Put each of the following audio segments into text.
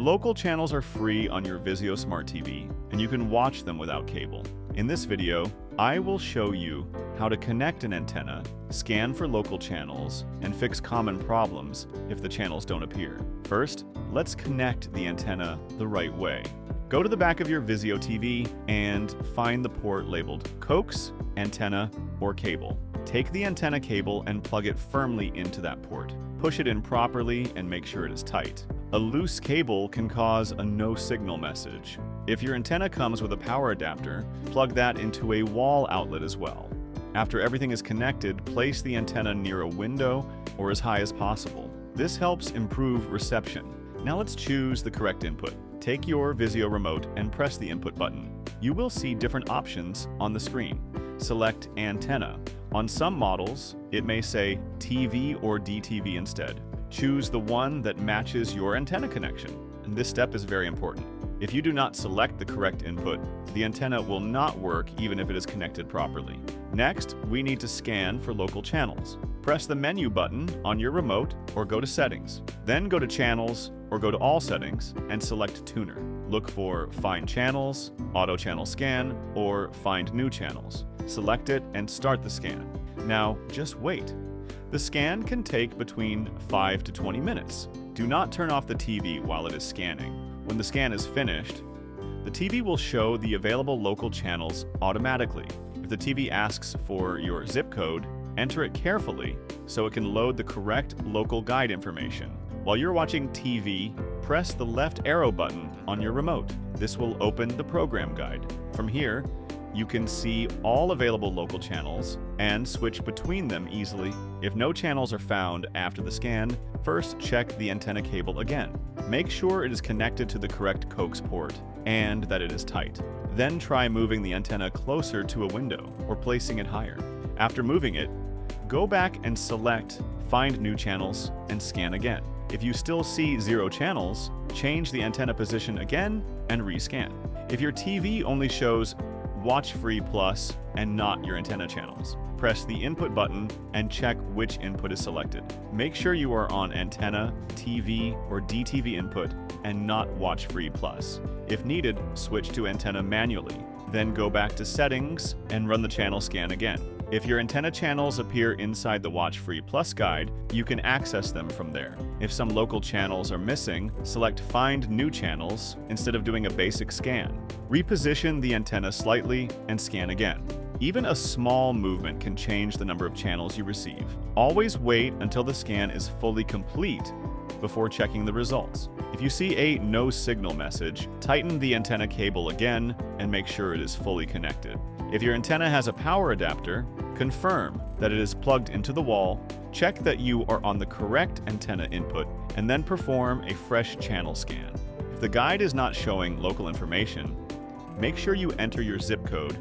Local channels are free on your Vizio Smart TV, and you can watch them without cable. In this video, I will show you how to connect an antenna, scan for local channels, and fix common problems if the channels don't appear. First, let's connect the antenna the right way. Go to the back of your Vizio TV and find the port labeled coax, antenna, or cable. Take the antenna cable and plug it firmly into that port. Push it in properly and make sure it is tight. A loose cable can cause a no signal message. If your antenna comes with a power adapter, plug that into a wall outlet as well. After everything is connected, place the antenna near a window or as high as possible. This helps improve reception. Now let's choose the correct input. Take your Vizio remote and press the input button. You will see different options on the screen. Select Antenna. On some models, it may say TV or DTV instead. Choose the one that matches your antenna connection, and this step is very important. If you do not select the correct input, the antenna will not work even if it is connected properly. Next, we need to scan for local channels. Press the menu button on your remote or go to Settings. Then go to Channels or go to All Settings and select Tuner. Look for Find Channels, Auto Channel Scan, or Find New Channels. Select it and start the scan. Now, just wait. The scan can take between 5 to 20 minutes. Do not turn off the TV while it is scanning. When the scan is finished, the TV will show the available local channels automatically. If the TV asks for your zip code, enter it carefully so it can load the correct local guide information. While you're watching TV, press the left arrow button on your remote. This will open the program guide. From here, you can see all available local channels and switch between them easily. If no channels are found after the scan, first check the antenna cable again. Make sure it is connected to the correct coax port and that it is tight. Then try moving the antenna closer to a window or placing it higher. After moving it, go back and select Find New Channels and scan again. If you still see 0 channels, change the antenna position again and rescan. If your TV only shows Watch Free Plus and not your antenna channels, press the input button and check which input is selected. Make sure you are on antenna, TV, or DTV input and not Watch Free Plus. If needed, switch to antenna manually. Then go back to Settings and run the channel scan again. If your antenna channels appear inside the Watch Free Plus guide, you can access them from there. If some local channels are missing, select Find New Channels instead of doing a basic scan. Reposition the antenna slightly and scan again. Even a small movement can change the number of channels you receive. Always wait until the scan is fully complete before checking the results. If you see a no signal message, tighten the antenna cable again and make sure it is fully connected. If your antenna has a power adapter, confirm that it is plugged into the wall, check that you are on the correct antenna input, and then perform a fresh channel scan. If the guide is not showing local information, make sure you enter your zip code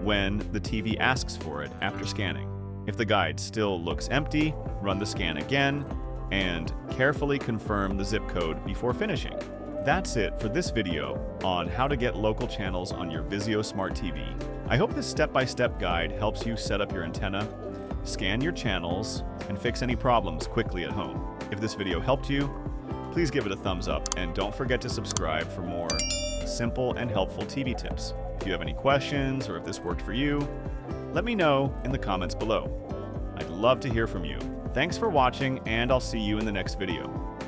when the TV asks for it after scanning. If the guide still looks empty, run the scan again and carefully confirm the zip code before finishing. That's it for this video on how to get local channels on your Vizio Smart TV. I hope this step-by-step guide helps you set up your antenna, scan your channels, and fix any problems quickly at home. If this video helped you, please give it a thumbs up and don't forget to subscribe for more simple and helpful TV tips. If you have any questions or if this worked for you, let me know in the comments below. I'd love to hear from you. Thanks for watching, and I'll see you in the next video.